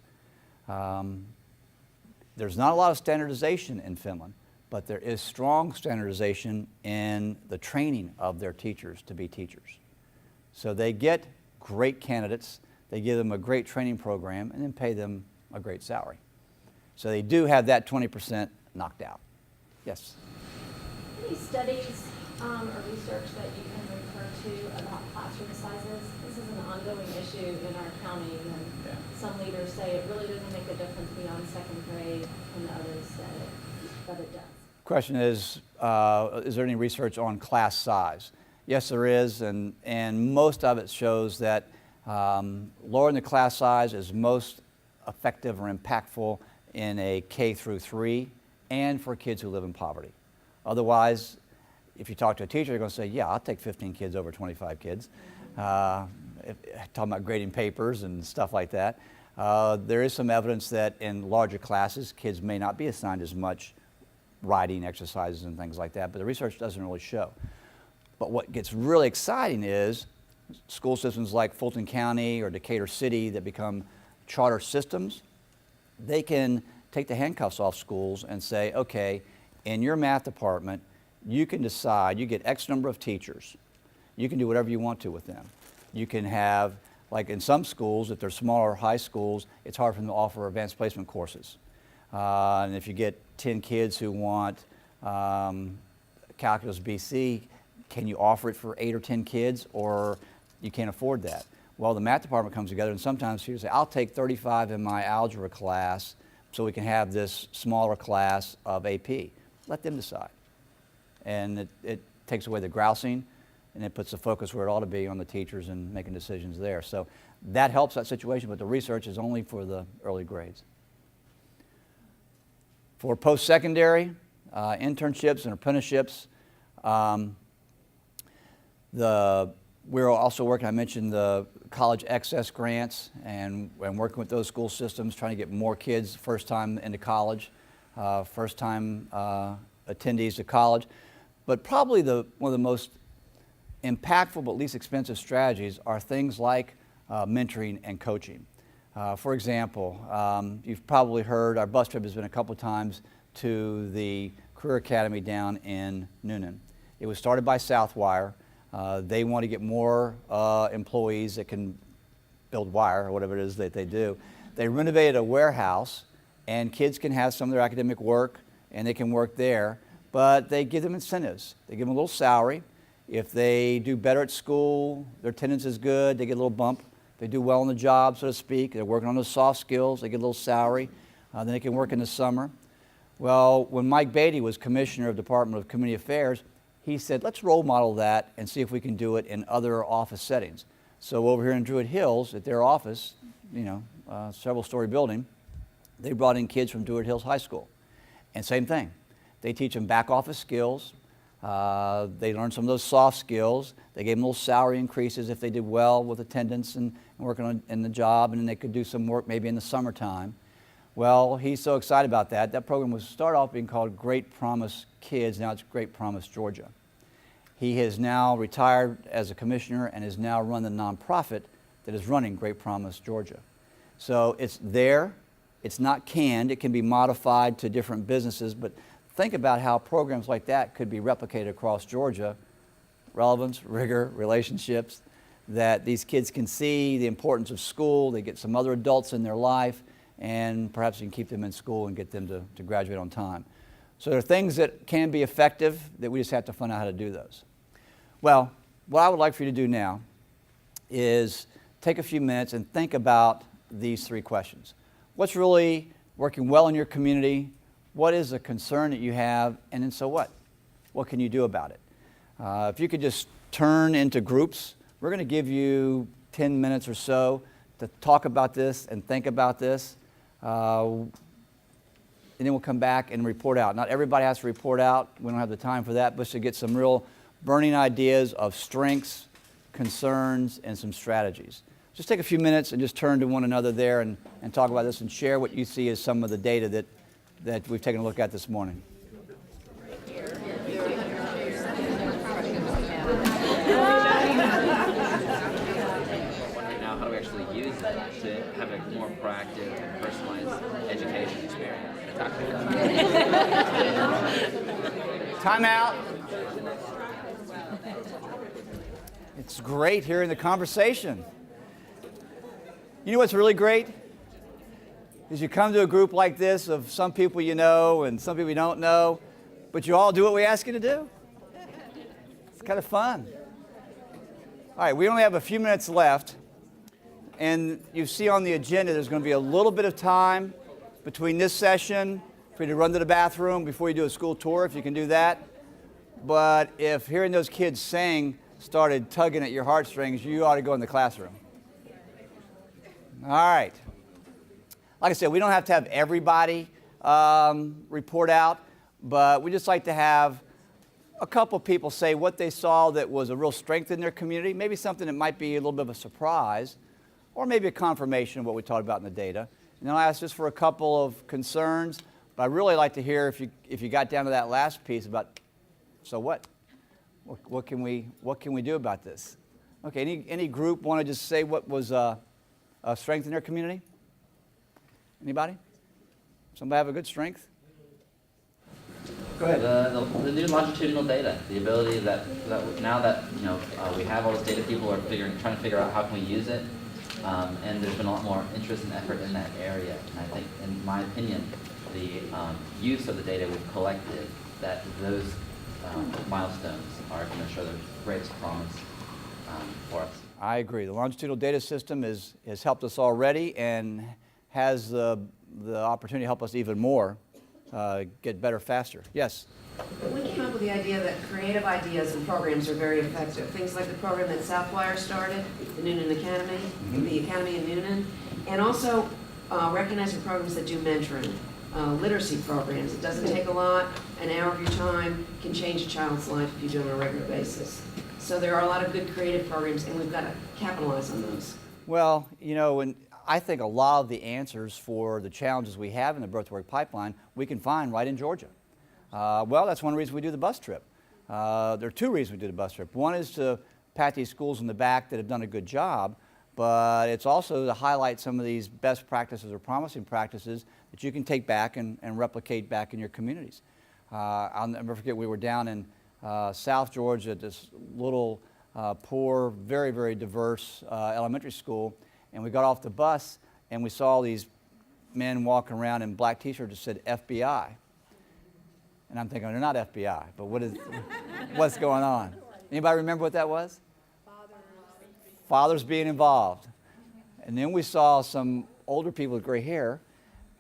There's not a lot of standardization in Finland, but there is strong standardization in the training of their teachers to be teachers. So they get great candidates, they give them a great training program, and then pay them a great salary. So they do have that 20% knocked out. Yes? Any studies or research that you can refer to about classroom sizes? This is an ongoing issue in our county, and some leaders say it really doesn't make a difference beyond second grade, and others say that it does. Question is there any research on class size? Yes, there is, and most of it shows that lowering the class size is most effective or impactful in a K through 3 and for kids who live in poverty. Otherwise, if you talk to a teacher, they're going to say, yeah, I'll take 15 kids over 25 kids. Talking about grading papers and stuff like that. There is some evidence that in larger classes, kids may not be assigned as much writing exercises and things like that, but the research doesn't really show. But what gets really exciting is school systems like Fulton County or Decatur City that become charter systems, they can take the handcuffs off schools and say, okay, in your math department, you can decide, you get X number of teachers. You can do whatever you want to with them. You can have, like in some schools, if they're smaller high schools, it's hard for them to offer advanced placement courses. And if you get 10 kids who want Calculus BC, can you offer it for 8 or 10 kids, or you can't afford that? Well, the math department comes together, and sometimes you say, I'll take 35 in my algebra class so we can have this smaller class of AP. Let them decide. And it takes away the grousing, and it puts the focus where it ought to be on the teachers and making decisions there. So that helps that situation, but the research is only for the early grades. For post-secondary, internships and apprenticeships, we're also working, I mentioned the college excess grants and working with those school systems, trying to get more kids first time into college, first time attendees to college. But probably one of the most impactful but least expensive strategies are things like mentoring and coaching. For example, you've probably heard our bus trip has been a couple times to the Career Academy down in Noonan. It was started by Southwire. They want to get more employees that can build wire or whatever it is that they do. They renovated a warehouse, and kids can have some of their academic work, and they can work there, but they give them incentives. They give them a little salary. If they do better at school, their attendance is good, they get a little bump. If they do well on the job, so to speak, they're working on those soft skills, they get a little salary. Then they can work in the summer. Well, when Mike Beatty was commissioner of the Department of Community Affairs, he said, let's role model that and see if we can do it in other office settings. So over here in Druid Hills, at their office, several story building, they brought in kids from Druid Hills High School. And same thing. They teach them back office skills. They learn some of those soft skills. They gave them little salary increases if they did well with attendance and working in the job, and then they could do some work maybe in the summertime. Well, he's so excited about that. That program was started off being called Great Promise Kids. Now it's Great Promise Georgia. He has now retired as a commissioner and has now run the nonprofit that is running Great Promise Georgia. So it's there. It's not canned. It can be modified to different businesses, but think about how programs like that could be replicated across Georgia. Relevance, rigor, relationships, that these kids can see the importance of school. They get some other adults in their life, and perhaps you can keep them in school and get them to graduate on time. So there are things that can be effective that we just have to find out how to do those. Well, what I would like for you to do now is take a few minutes and think about these three questions. What's really working well in your community? What is a concern that you have? And then so what? What can you do about it? If you could just turn into groups, we're going to give you 10 minutes or so to talk about this and think about this. And then we'll come back and report out. Not everybody has to report out. We don't have the time for that, but to get some real burning ideas of strengths, concerns, and some strategies. Just take a few minutes and just turn to one another there and talk about this and share what you see as some of the data that we've taken a look at this morning. Now, how do we actually use it to have a more proactive and personalized education experience? Time out. It's great hearing the conversation. You know what's really great? Is you come to a group like this of some people you know and some people you don't know, but you all do what we ask you to do. It's kind of fun. All right, we only have a few minutes left, and you see on the agenda there's going to be a little bit of time between this session for you to run to the bathroom before you do a school tour, if you can do that. But if hearing those kids sing started tugging at your heartstrings, you ought to go in the classroom. All right. Like I said, we don't have to have everybody report out, but we just like to have a couple people say what they saw that was a real strength in their community, maybe something that might be a little bit of a surprise, or maybe a confirmation of what we talked about in the data. And then I'll ask just for a couple of concerns, but I'd really like to hear if you got down to that last piece about, so what? What can we do about this? Okay, any group want to just say what was a strength in their community? Anybody? Somebody have a good strength? Go ahead. The new longitudinal data, the ability that now that we have all this data, people are trying to figure out how can we use it, and there's been a lot more interest and effort in that area. And I think, in my opinion, the use of the data we've collected, that those milestones are going to show the greatest promise for us. I agree. The longitudinal data system has helped us already and has the opportunity to help us even more get better faster. Yes? We came up with the idea that creative ideas and programs are very effective. Things like the program that Southwire started, the Noonan Academy, the Academy in Noonan, and also recognizing programs that do mentoring, literacy programs. It doesn't take a lot. An hour of your time can change a child's life if you do it on a regular basis. So there are a lot of good creative programs, and we've got to capitalize on those. Well, and I think a lot of the answers for the challenges we have in the birth-to-work pipeline we can find right in Georgia. Well, that's one reason we do the bus trip. There are two reasons we do the bus trip. One is to pat these schools in the back that have done a good job, but it's also to highlight some of these best practices or promising practices that you can take back and replicate back in your communities. I'll never forget, we were down in South Georgia at this little poor, very, very diverse elementary school, and we got off the bus and we saw these men walking around in black t-shirts that said FBI. And I'm thinking, they're not FBI, but what's going on? Anybody remember what that was? Fathers being involved. And then we saw some older people with gray hair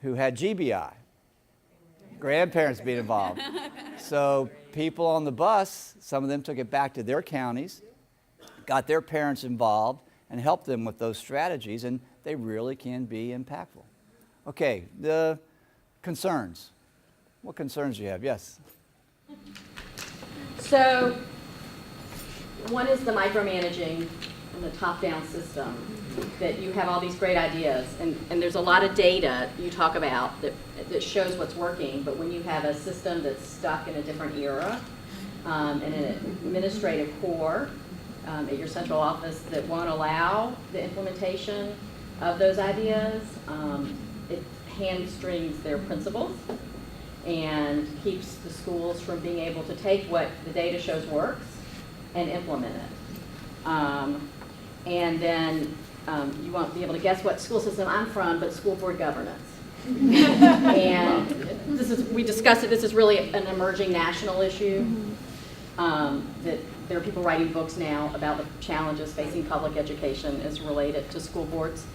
who had GBI, grandparents being involved. So people on the bus, some of them took it back to their counties, got their parents involved, and helped them with those strategies, and they really can be impactful. Okay, the concerns. What concerns do you have? Yes? So, one is the micromanaging and the top-down system, that you have all these great ideas, and there's a lot of data you talk about that shows what's working, but when you have a system that's stuck in a different era, and an administrative core at your central office that won't allow the implementation of those ideas, it hamstrings their principals and keeps the schools from being able to take what the data shows works and implement it. And then you won't be able to guess what school system I'm from, but school board governance. And we discussed it, this is really an emerging national issue. That there are people writing books now about the challenges facing public education as related to school boards.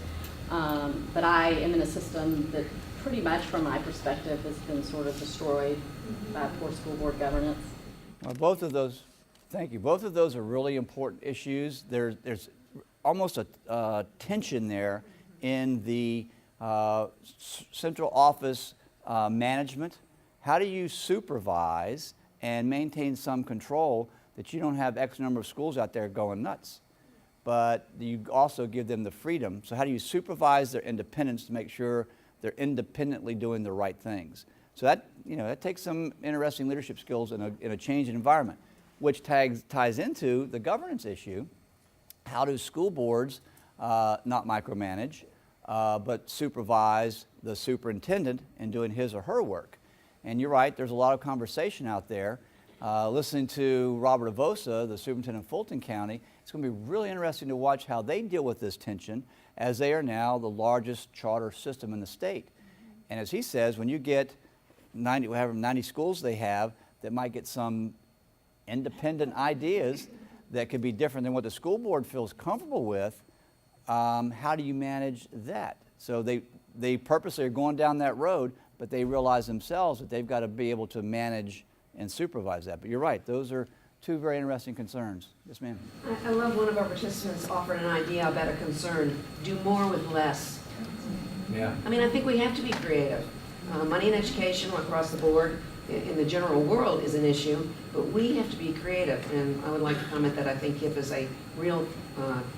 But I am in a system that pretty much from my perspective has been sort of destroyed by poor school board governance. Well, both of those, thank you. Both of those are really important issues. There's almost a tension there in the central office management. How do you supervise and maintain some control that you don't have X number of schools out there going nuts? But you also give them the freedom. So how do you supervise their independence to make sure they're independently doing the right things? So that, that takes some interesting leadership skills in a changing environment, which ties into the governance issue. How do school boards not micromanage, but supervise the superintendent in doing his or her work? And you're right, there's a lot of conversation out there. Listening to Robert Avosa, the superintendent of Fulton County, it's going to be really interesting to watch how they deal with this tension, as they are now the largest charter system in the state. And as he says, when you get 90 schools they have that might get some independent ideas that could be different than what the school board feels comfortable with, how do you manage that? So they purposely are going down that road, but they realize themselves that they've got to be able to manage and supervise that. But you're right, those are two very interesting concerns. Yes, ma'am. I love one of our participants offered an idea about a concern: do more with less. Yeah. I mean, I think we have to be creative. Money in education across the board in the general world is an issue, but we have to be creative. And I would like to comment that I think KIPP is a real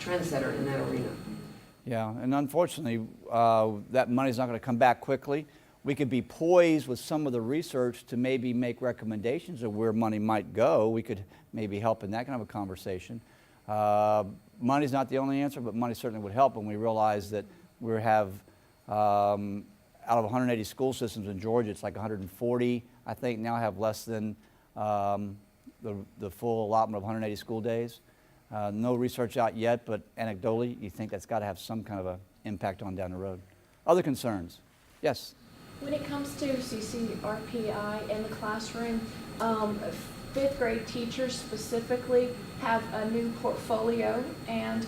trendsetter in that arena. Yeah, and unfortunately, that money's not going to come back quickly. We could be poised with some of the research to maybe make recommendations of where money might go. We could maybe help in that kind of a conversation. Money's not the only answer, but money certainly would help when we realize that we have, out of 180 school systems in Georgia, it's like 140, I think, now have less than the full allotment of 180 school days. No research out yet, but anecdotally, you think that's got to have some kind of an impact on down the road. Other concerns? Yes? When it comes to CCRPI in the classroom, fifth grade teachers specifically have a new portfolio, and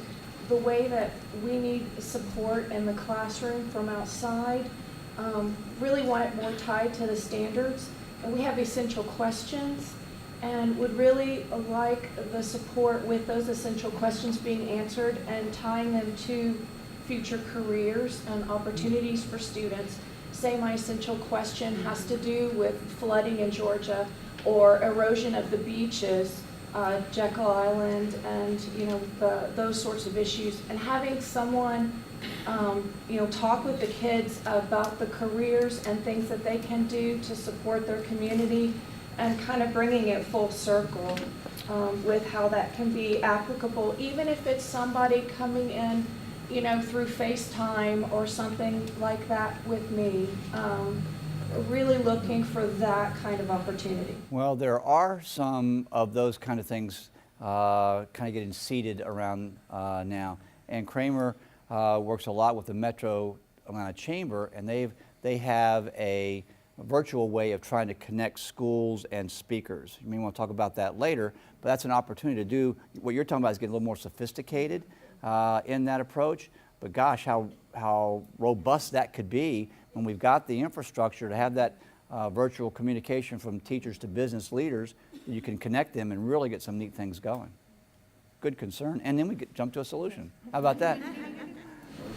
the way that we need support in the classroom from outside, really want it more tied to the standards. And we have essential questions and would really like the support with those essential questions being answered and tying them to future careers and opportunities for students. Say my essential question has to do with flooding in Georgia or erosion of the beaches, Jekyll Island, and those sorts of issues. And having someone talk with the kids about the careers and things that they can do to support their community and kind of bringing it full circle with how that can be applicable, even if it's somebody coming in, you know, through FaceTime or something like that with me. Really looking for that kind of opportunity. Well, there are some of those kind of things kind of getting seeded around now. And Kramer works a lot with the Metro Atlanta Chamber, and they have a virtual way of trying to connect schools and speakers. You may want to talk about that later, but that's an opportunity to do what you're talking about is getting a little more sophisticated in that approach. But gosh, how robust that could be when we've got the infrastructure to have that virtual communication from teachers to business leaders. You can connect them and really get some neat things going. Good concern. And then we jump to a solution. How about that?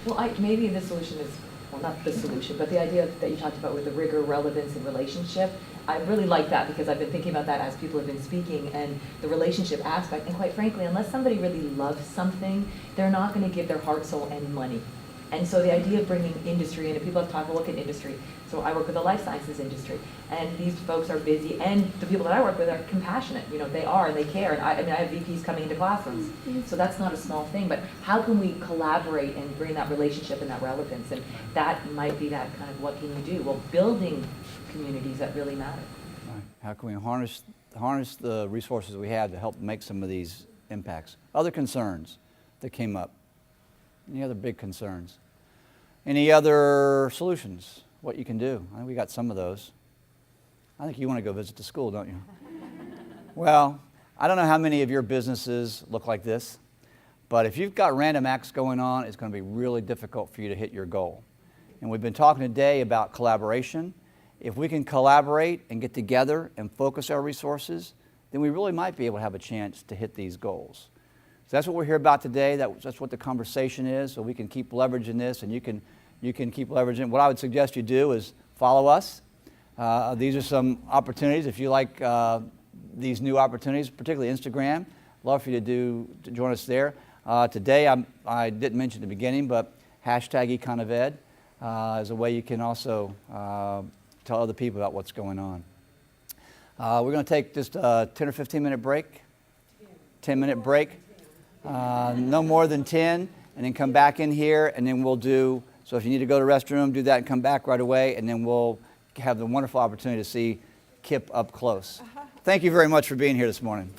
Well, maybe the solution is, well, not the solution, but the idea that you talked about with the rigor, relevance, and relationship. I really like that because I've been thinking about that as people have been speaking, and the relationship aspect. And quite frankly, unless somebody really loves something, they're not going to give their heart, soul, and money. And so the idea of bringing industry in, and people have talked about, look at industry. So I work with the life sciences industry, and these folks are busy, and the people that I work with are compassionate. You know, they are, and they care. And I have VPs coming into classrooms, so that's not a small thing. But how can we collaborate and bring that relationship and that relevance? And that might be that kind of, what can you do? Well, building communities that really matter. Right. How can we harness the resources we have to help make some of these impacts? Other concerns that came up? Any other big concerns? Any other solutions? What you can do? I think we got some of those. I think you want to go visit the school, don't you? Well, I don't know how many of your businesses look like this, but if you've got random acts going on, it's going to be really difficult for you to hit your goal. And we've been talking today about collaboration. If we can collaborate and get together and focus our resources, then we really might be able to have a chance to hit these goals. So that's what we're here about today. That's what the conversation is, so we can keep leveraging this, and you can keep leveraging. What I would suggest you do is follow us. These are some opportunities. If you like these new opportunities, particularly Instagram, love for you to join us there. Today, I didn't mention at the beginning, but hashtag #EconOfEd is a way you can also tell other people about what's going on. We're going to take just a 10 or 15 minute break. 10-minute break. No more than 10, and then come back in here, and then we'll do, so if you need to go to the restroom, do that and come back right away, and then we'll have the wonderful opportunity to see Kip up close. Thank you very much for being here this morning.